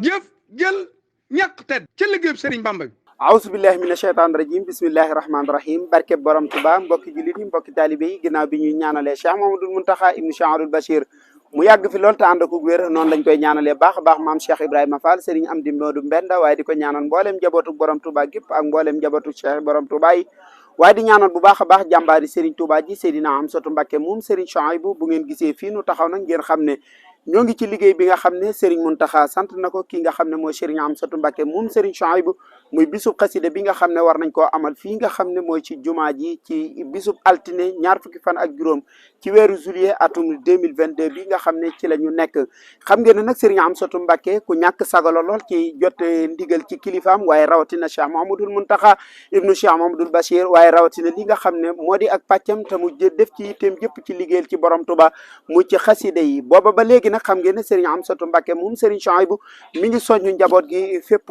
jëf jël ñàkk tedd ca liggéeyub Sëriñ Bamba bi. aousubillahi mina sheytaan rajim bismillahi rahmaani rahim barke borom Tuba mbokki jullit yi mbokki taalibe yi ginnaaw bi ñuy ñaanalee Cheikh Mamadou Muntaxa ibnu Cheikh Abdoul Bachir mu yàgg fi lool te ànd ak wér noonu lañ koy ñaanalee baax a baax maam Cheikh Ibrahima Fall Serigne Amdi Modou Mbenda waaye di ko ñaanal mbooleem njabootu borom Tuba gépp ak mbooleem njabootu Cheikh borom Tuba yi waaye di ñaanal bu baax a baax jàmbaari Serigne Touba ji Seydina Amsatu Mbakke moom Serigne Chouaïbou bu ngeen gisee fii nu taxaw nag ngeen xam ne ñoo ngi ci liggéey bi nga xam ne Serigne Mountakha sant na ko kii nga xam ne mooy Serigne Amsatu Mbakke moom Serigne Chouaïbou muy bisub xasida bi nga xam ne war nañ koo amal fii nga xam ne mooy ci jumaa ji ci bisub altine ñaar fukki fan ak juróom ci weeru juillet atum 2022 bi nga xam ne ci la ñu nekk xam ngeen ne nag Serigne Amsatu Mbakke ku ñàkk sagalo lool ci jote ndigal ci kilifaam waaye rawatina Cheikh Mahamadul Mountakha ibnu Cheikh Mahamadul Bachir waaye rawatina li nga xam ne moo di ak pàccam te mu def ci itam yëpp ci liggéeyal ci borom Tuba mu ci xasida yi booba ba léegi nag xam ngeen ne Serigne Amsatu Mbakke moom Serigne Chouaïbou mi ngi soññu njaboot gi fépp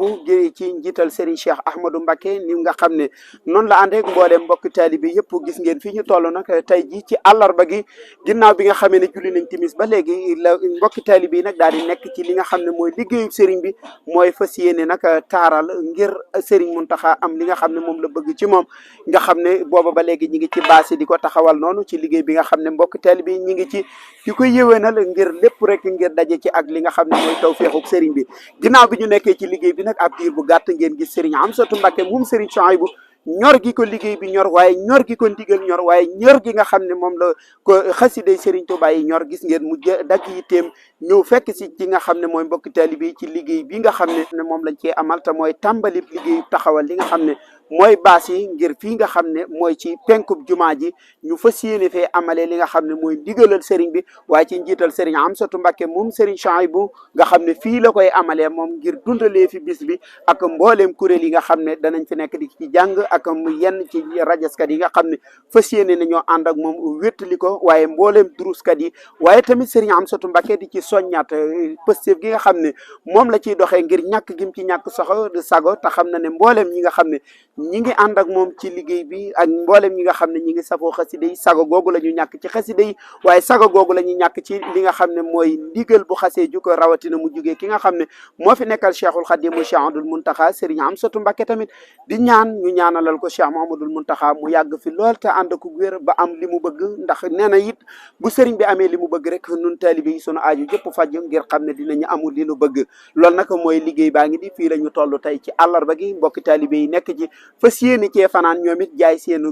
ci njiital Serigne Cheikh Ahmadou Mbakke ni nga xam ne noonu la ànd ak mbooleem mbokk taalibe yëpp gis ngeen fii ñu toll nag tey ji ci àllarba gi ginnaaw bi nga xamee ne julli nañ timis ba léegi la mbokki taalibe yi nag daal di nekk ci li nga xam ne mooy liggéeyu Serigne bi mooy fas yéene nag taaral ngir Serigne Mountakha am li nga xam ne moom la bëgg ci moom nga xam ne booba ba léegi ñi ngi ci baasi di ko taxawal noonu ci liggéey bi nga xam ne mbokk taalibe yi ñi ngi ci di ko yéwénal ngir lépp rek ngir daje ci ak li nga xam ne mooy tawfeexu Serigne bi ginnaaw bi ñu nekkee ci liggéey bi nag ab diir bu gàtt ngeen gis Serigne Amsatu Mbakke moom Serigne Chouaïbou ñor gi ko liggéey bi ñor waaye ñor gi ko ndigal ñor waaye ñor gi nga xam ne moom la ko xasiday Serigne Touba yi ñor gis ngeen mu dagg yitteem ñëw fekk si ci nga xam ne mooy mbokki taalibe yi ci liggéey bi nga xam ne moom lañ cee amal te mooy tàmbali liggéey taxawal li nga xam ne mooy baas yi ngir fii nga xam ne mooy ci penkub jumaa ji ñu fas yéene fee amalee li nga xam ne mooy ndigalal Serigne bi waaye ci njiital Serigne Amsatu Mbakke moom Serigne Chouaïbou nga xam ne fii la koy amalee moom ngir dundalee fi bis bi ak mbooleem kuréel yi nga xam ne danañ fi nekk di ci jàng ak yenn ci rajaskat yi nga xam ne fas yéene nañoo ànd ak moom wéttali ko waaye mbooleem duruskat yi waaye tamit Serigne Amsatu Mbakke di ci soññaat pëstéef gi nga xam ne moom la ciy doxee ngir ñàkk gim ci ñàkk sago te xam na ne mbooleem ñi nga xam ne ñi ngi ànd ak moom ci liggéey bi ak mboolem ñi nga xam ne ñi ngi safoo xasida yi sago googu la ñu ñàkk ci xasida yi waaye sago googu la ñu ñàkk ci li nga xam ne mooy ndigal bu xasee ju ko rawatina mu jugee ki nga xam ne moo fi nekkal Cheikhul Khadim mu Cheikh Abdoul Mountakha Serigne Amsatu Mbakke tamit di ñaan ñu ñaanalal ko Cheikh Mahamadul Mountakha mu yàgg fi lool te ànd ak wér ba am li mu bëgg ndax nee na it bu Serigne bi amee li mu bëgg rek nun taalibe yi sunu aaju jëpp faj ngir xam ne dinañu amul li nu bëgg loolu nag mooy liggéey baa ngi di fii la ñu toll tey ci àllarba gi mbokki taalibe yi nekk ci fas yéene cee fanaan ñoom it jaay seen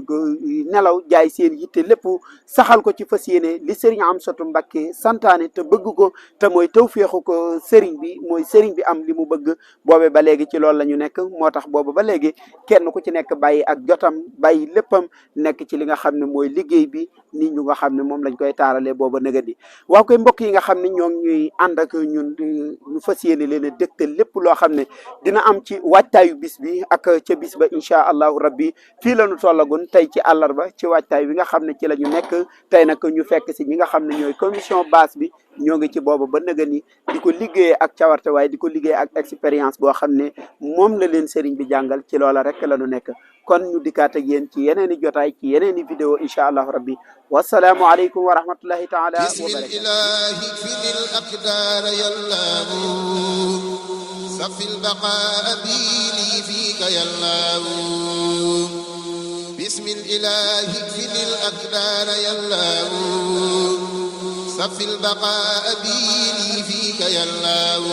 nelaw jaay seen yitte lépp saxal ko ci fas yéene li Serigne Amsatu Mbakke santaane te bëgg ko te mooy tawféexu ko Serigne bi mooy Serigne bi am li mu bëgg boobe ba léegi ci loolu la ñu nekk moo tax boobu ba léegi kenn ku ci nekk bàyyi ak jotam bàyyi léppam nekk ci li nga xam ne mooy liggéey bi nit ñu nga xam ne moom lañ koy taaralee booba nëga di waaw koy mbokk yi nga xam ne ñoo ñuy ànd ak ñun ñu fas yéene leen a dégtal lépp loo xam ne dina am ci waajtaayu bis bi ak ca bis ba incha allahu rabbi fii la ñu tollagun tey ci àllarba ci waajtaay bi nga xam ne ci la ñu nekk tey nag ñu fekk si ñi nga xam ne ñooy commission base bi ñoo ngi ci booba ba nëga ni di ko liggéeyee ak cawarte waaye di ko liggéey ak expérience boo xam ne moom la leen Serigne bi jàngal ci loola rek la ñu nekk kon ñu dikkaat ak yéen ci yeneen i jotaay ci yeneen i vidéo incha allahu rabbi wasalaamu aleykum wa rahmatullahi taala wa صف البقاء بيني فيك يا الله بسم الإله اكفني الأقدار يا الله صف البقاء بيني فيك يا الله